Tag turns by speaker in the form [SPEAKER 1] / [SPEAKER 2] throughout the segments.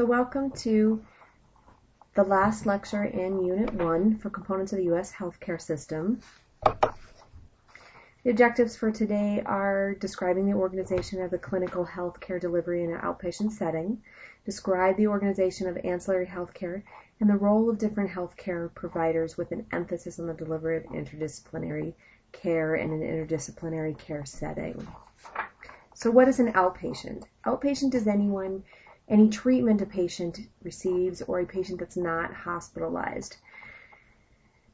[SPEAKER 1] Welcome to the last lecture in Unit 1 for Components of the U.S. Healthcare System. The objectives for today are describing the organization of the clinical healthcare delivery in an outpatient setting, describe the organization of ancillary healthcare, and the role of different healthcare providers with an emphasis on the delivery of interdisciplinary care in an interdisciplinary care setting. So what is an outpatient? Outpatient is any treatment a patient receives or a patient that's not hospitalized.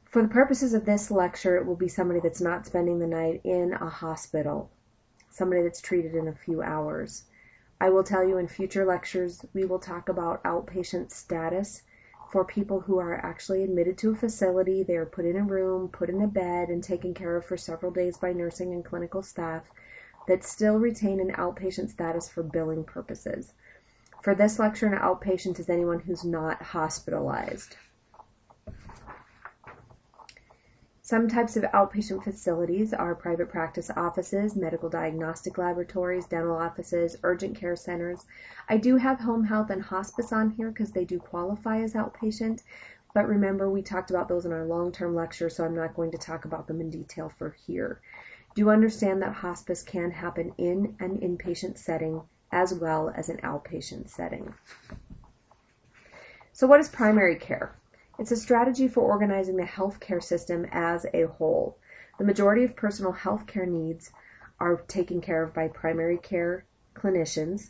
[SPEAKER 1] For the purposes of this lecture, it will be somebody that's not spending the night in a hospital, somebody that's treated in a few hours. I will tell you in future lectures, we will talk about outpatient status for people who are actually admitted to a facility. They are put in a room, put in a bed, and taken care of for several days by nursing and clinical staff that still retain an outpatient status for billing purposes. For this lecture, an outpatient is anyone who's not hospitalized. Some types of outpatient facilities are private practice offices, medical diagnostic laboratories, dental offices, urgent care centers. I do have home health and hospice on here because they do qualify as outpatient, but remember we talked about those in our long-term lecture, so I'm not going to talk about them in detail for here. Do understand that hospice can happen in an inpatient setting as well as an outpatient setting. So what is primary care? It's a strategy for organizing the healthcare system as a whole. The majority of personal healthcare needs are taken care of by primary care clinicians,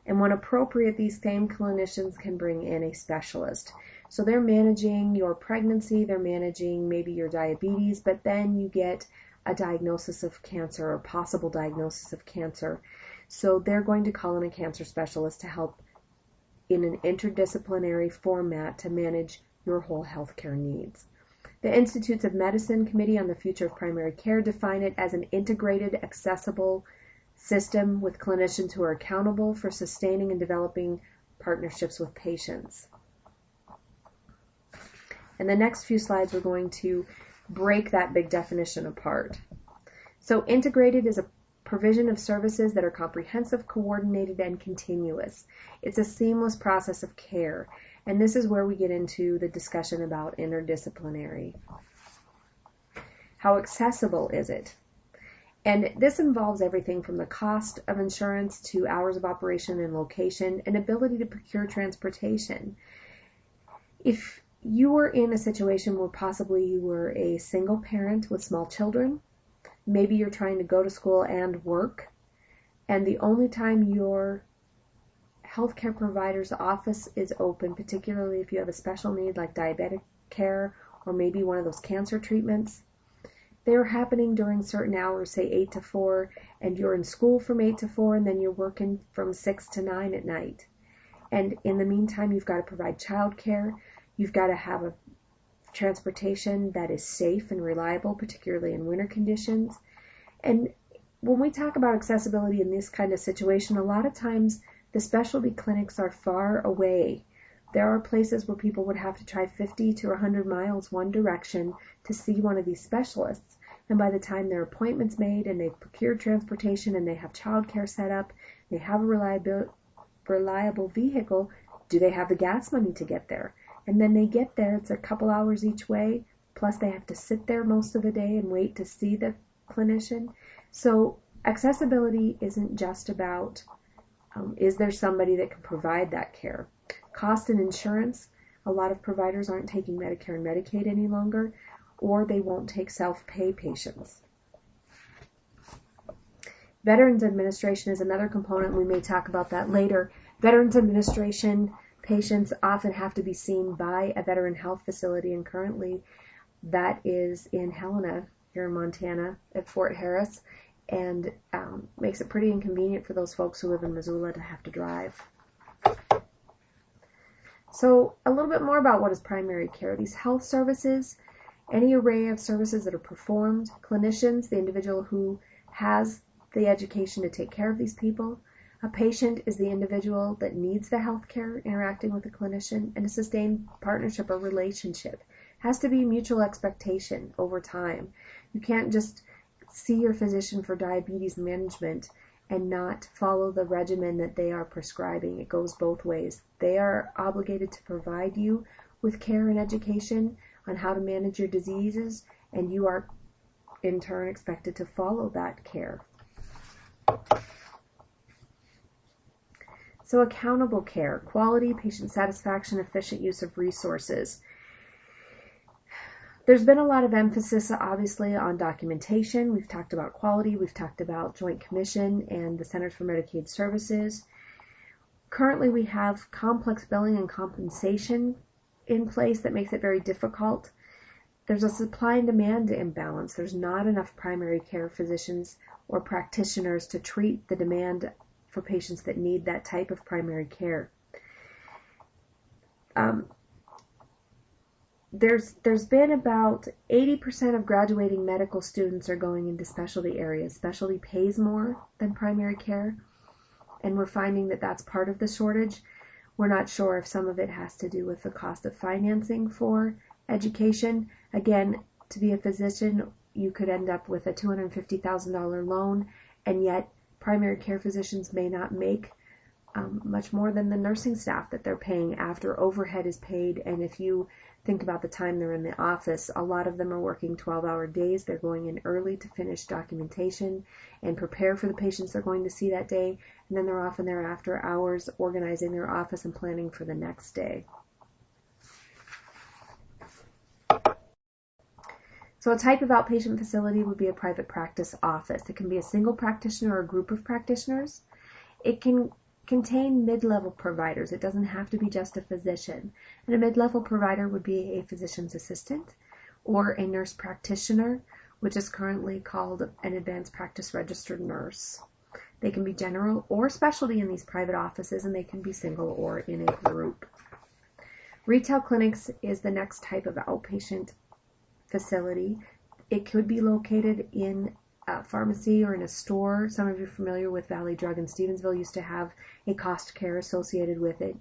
[SPEAKER 1] and when appropriate, these same clinicians can bring in a specialist. So they're managing your pregnancy, they're managing maybe your diabetes, but then you get a diagnosis of cancer or possible diagnosis of cancer. So they're going to call in a cancer specialist to help in an interdisciplinary format to manage your whole healthcare needs. The Institutes of Medicine Committee on the Future of Primary Care define it as an integrated, accessible system with clinicians who are accountable for sustaining and developing partnerships with patients. In the next few slides, we're going to break that big definition apart. So integrated is a provision of services that are comprehensive, coordinated, and continuous. It's a seamless process of care, and this is where we get into the discussion about interdisciplinary. How accessible is it? And this involves everything from the cost of insurance to hours of operation and location and ability to procure transportation. If you were in a situation where possibly you were a single parent with small children, maybe you're trying to go to school and work, and the only time your healthcare provider's office is open, particularly if you have a special need like diabetic care or maybe one of those cancer treatments, they're happening during certain hours, say 8 to 4, and you're in school from 8 to 4, and then you're working from 6 to 9 at night. And in the meantime, you've got to provide child care, you've got to have a transportation that is safe and reliable, particularly in winter conditions. And when we talk about accessibility in this kind of situation, a lot of times the specialty clinics are far away. There are places where people would have to drive 50 to 100 miles one direction to see one of these specialists. And by the time their appointment's made and they've procured transportation and they have childcare set up, they have a reliable vehicle, do they have the gas money to get there? And then they get there, it's a couple hours each way, plus they have to sit there most of the day and wait to see the clinician. So accessibility isn't just about is there somebody that can provide that care. Cost and insurance, a lot of providers aren't taking Medicare and Medicaid any longer, or they won't take self-pay patients. Veterans Administration is another component. We may talk about that later. Veterans Administration patients often have to be seen by a veteran health facility, and currently that is in Helena here in Montana at Fort Harris, and makes it pretty inconvenient for those folks who live in Missoula to have to drive. So a little bit more about what is primary care. These health services, any array of services that are performed, clinicians, the individual who has the education to take care of these people. A patient is the individual that needs the health care interacting with a clinician, and a sustained partnership or relationship has to be mutual expectation over time. You can't just see your physician for diabetes management and not follow the regimen that they are prescribing. It goes both ways. They are obligated to provide you with care and education on how to manage your diseases, and you are in turn expected to follow that care. So accountable care, quality, patient satisfaction, efficient use of resources. There's been a lot of emphasis, obviously, on documentation. We've talked about quality. We've talked about Joint Commission and the Centers for Medicaid Services. Currently, we have complex billing and compensation in place that makes it very difficult. There's a supply and demand imbalance. There's not enough primary care physicians or practitioners to treat the demand for patients that need that type of primary care. There's been about 80% of graduating medical students are going into specialty areas. Specialty pays more than primary care, and we're finding that that's part of the shortage. We're not sure if some of it has to do with the cost of financing for education. Again, to be a physician, you could end up with a $250,000 loan, and yet primary care physicians may not make much more than the nursing staff that they're paying after overhead is paid. And if you think about the time they're in the office, a lot of them are working 12-hour days. They're going in early to finish documentation and prepare for the patients they're going to see that day, and then they're often there after hours organizing their office and planning for the next day. So a type of outpatient facility would be a private practice office. It can be a single practitioner or a group of practitioners. It can contain mid-level providers. It doesn't have to be just a physician. And a mid-level provider would be a physician's assistant or a nurse practitioner, which is currently called an advanced practice registered nurse. They can be general or specialty in these private offices, and they can be single or in a group. Retail clinics is the next type of outpatient facility. It could be located in a pharmacy or in a store. Some of you are familiar with Valley Drug in Stevensville used to have a cost care associated with it.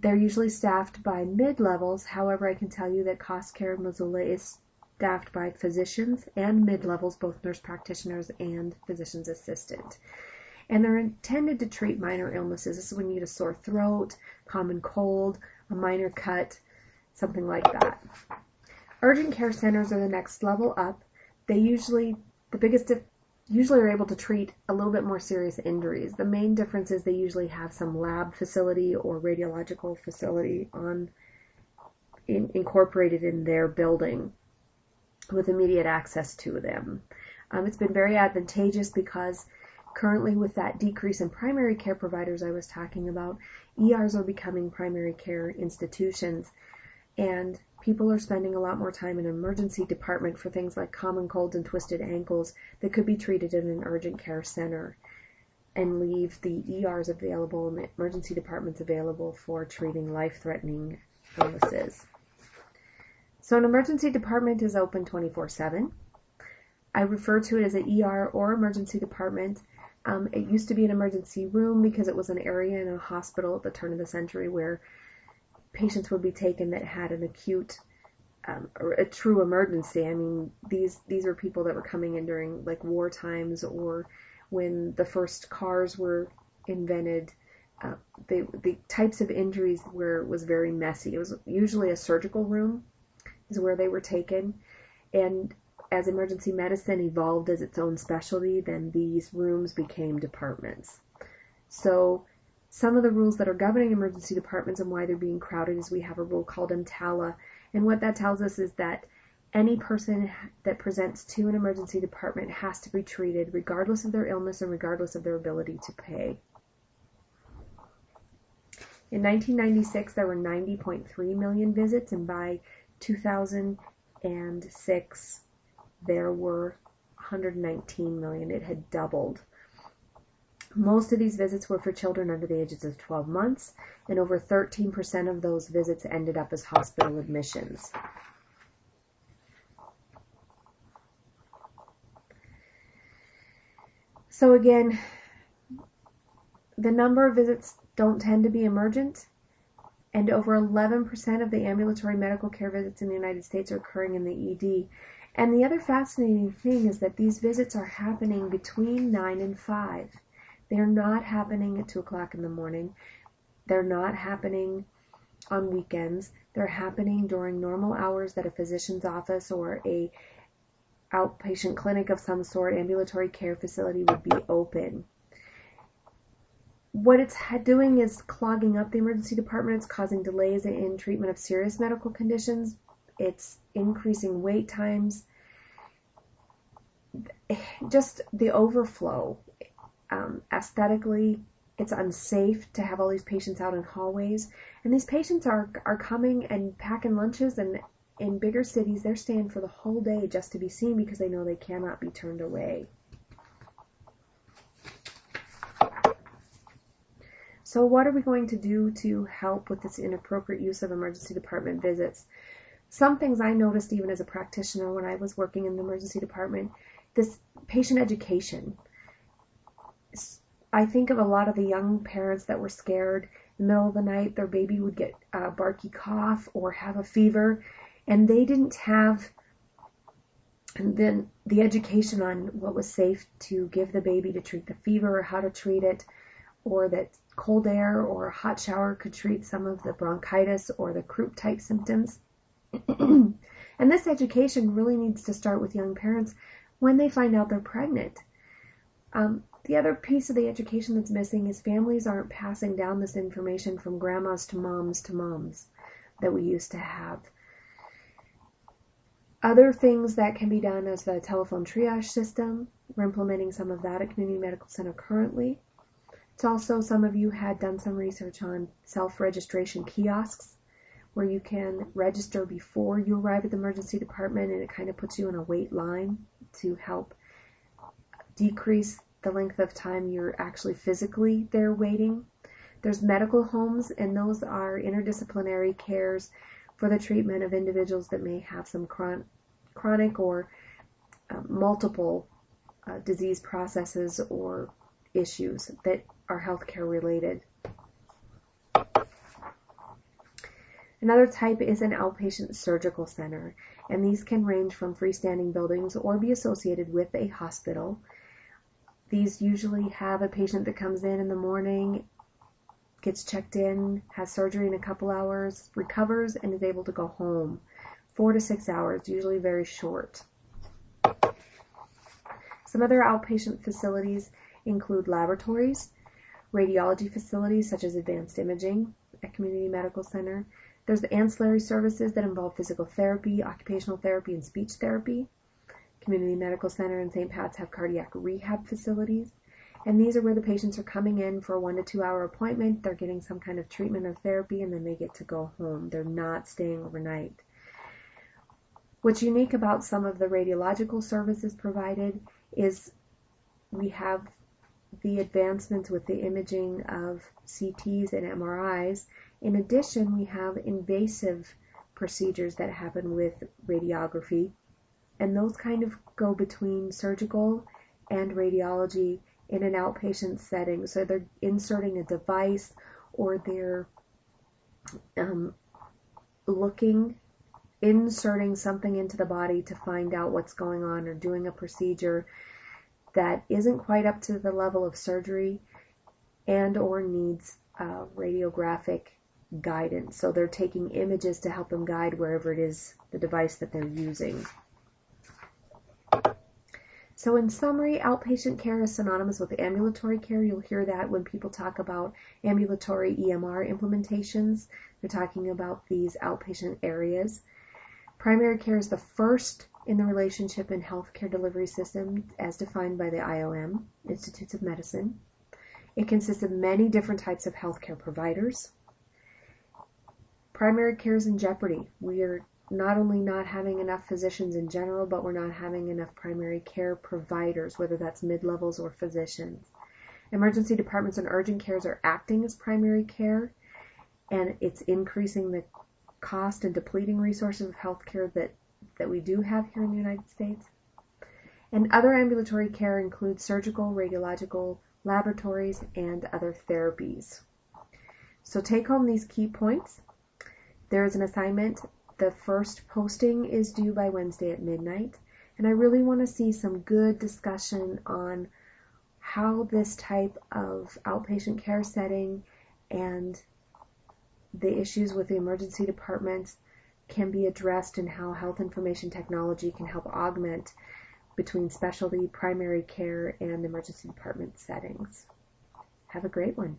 [SPEAKER 1] They're usually staffed by mid-levels. However, I can tell you that cost care in Missoula is staffed by physicians and mid-levels, both nurse practitioners and physician's assistant. And they're intended to treat minor illnesses. This is when you get a sore throat, common cold, a minor cut, something like that. Urgent care centers are the next level up. They usually are able to treat a little bit more serious injuries. The main difference is they usually have some lab facility or radiological facility incorporated in their building with immediate access to them. It's been very advantageous because currently with that decrease in primary care providers I was talking about, ERs are becoming primary care institutions, and people are spending a lot more time in an emergency department for things like common colds and twisted ankles that could be treated in an urgent care center, and leave the ERs available and the emergency departments available for treating life-threatening illnesses. So an emergency department is open 24/7. I refer to it as an ER or emergency department. It used to be an emergency room because it was an area in a hospital at the turn of the century where patients would be taken that had an acute or a true emergency. I mean, these were people that were coming in during like war times or when the first cars were invented. The types of injuries was very messy. It was usually a surgical room is where they were taken, and as emergency medicine evolved as its own specialty, then these rooms became departments. So some of the rules that are governing emergency departments and why they're being crowded is we have a rule called EMTALA, and what that tells us is that any person that presents to an emergency department has to be treated regardless of their illness and regardless of their ability to pay. In 1996, there were 90.3 million visits, and by 2006, there were 119 million. It had doubled. Most of these visits were for children under the ages of 12 months, and over 13% of those visits ended up as hospital admissions. So again, the number of visits don't tend to be emergent, and over 11% of the ambulatory medical care visits in the United States are occurring in the ED. And the other fascinating thing is that these visits are happening between 9 and 5. They're not happening at 2 o'clock in the morning. They're not happening on weekends. They're happening during normal hours that a physician's office or a outpatient clinic of some sort, ambulatory care facility would be open. What it's doing is clogging up the emergency department. It's causing delays in treatment of serious medical conditions. It's increasing wait times. Just the overflow. Aesthetically, it's unsafe to have all these patients out in hallways. And these patients are coming and packing lunches, and in bigger cities, they're staying for the whole day just to be seen because they know they cannot be turned away. So what are we going to do to help with this inappropriate use of emergency department visits? Some things I noticed even as a practitioner when I was working in the emergency department, this patient education. I think of a lot of the young parents that were scared in the middle of the night, their baby would get a barky cough or have a fever, and they didn't have then the education on what was safe to give the baby to treat the fever or how to treat it, or that cold air or a hot shower could treat some of the bronchitis or the croup type symptoms. And this education really needs to start with young parents when they find out they're pregnant. The other piece of the education that's missing is families aren't passing down this information from grandmas to moms that we used to have. Other things that can be done is the telephone triage system. We're implementing some of that at Community Medical Center currently. It's also, some of you had done some research on self-registration kiosks where you can register before you arrive at the emergency department, and it kind of puts you in a wait line to help decrease the length of time you're actually physically there waiting. There's medical homes, and those are interdisciplinary cares for the treatment of individuals that may have some chronic or multiple disease processes or issues that are healthcare related. Another type is an outpatient surgical center, and these can range from freestanding buildings or be associated with a hospital. These usually have a patient that comes in the morning, gets checked in, has surgery in a couple hours, recovers, and is able to go home. 4 to 6 hours, usually very short. Some other outpatient facilities include laboratories, radiology facilities such as advanced imaging at Community Medical Center. There's the ancillary services that involve physical therapy, occupational therapy, and speech therapy. Community Medical Center and St. Pat's have cardiac rehab facilities. And these are where the patients are coming in for a 1 to 2 hour appointment. They're getting some kind of treatment or therapy, and then they get to go home. They're not staying overnight. What's unique about some of the radiological services provided is we have the advancements with the imaging of CTs and MRIs. In addition, we have invasive procedures that happen with radiography, and those kind of go between surgical and radiology in an outpatient setting. So they're inserting a device, or they're inserting something into the body to find out what's going on, or doing a procedure that isn't quite up to the level of surgery and or needs radiographic guidance. So they're taking images to help them guide wherever it is, the device that they're using. So in summary, outpatient care is synonymous with ambulatory care. You'll hear that when people talk about ambulatory EMR implementations. They're talking about these outpatient areas. Primary care is the first in the relationship and healthcare delivery system as defined by the IOM, Institutes of Medicine. It consists of many different types of healthcare providers. Primary care is in jeopardy. We are not only not having enough physicians in general, but we're not having enough primary care providers, whether that's mid-levels or physicians. Emergency departments and urgent cares are acting as primary care, and it's increasing the cost and depleting resources of healthcare that we do have here in the United States. And other ambulatory care includes surgical, radiological, laboratories, and other therapies. So take home these key points. There is an assignment. The first posting is due by Wednesday at midnight, and I really want to see some good discussion on how this type of outpatient care setting and the issues with the emergency departments can be addressed, and how health information technology can help augment between specialty, primary care, and emergency department settings. Have a great one.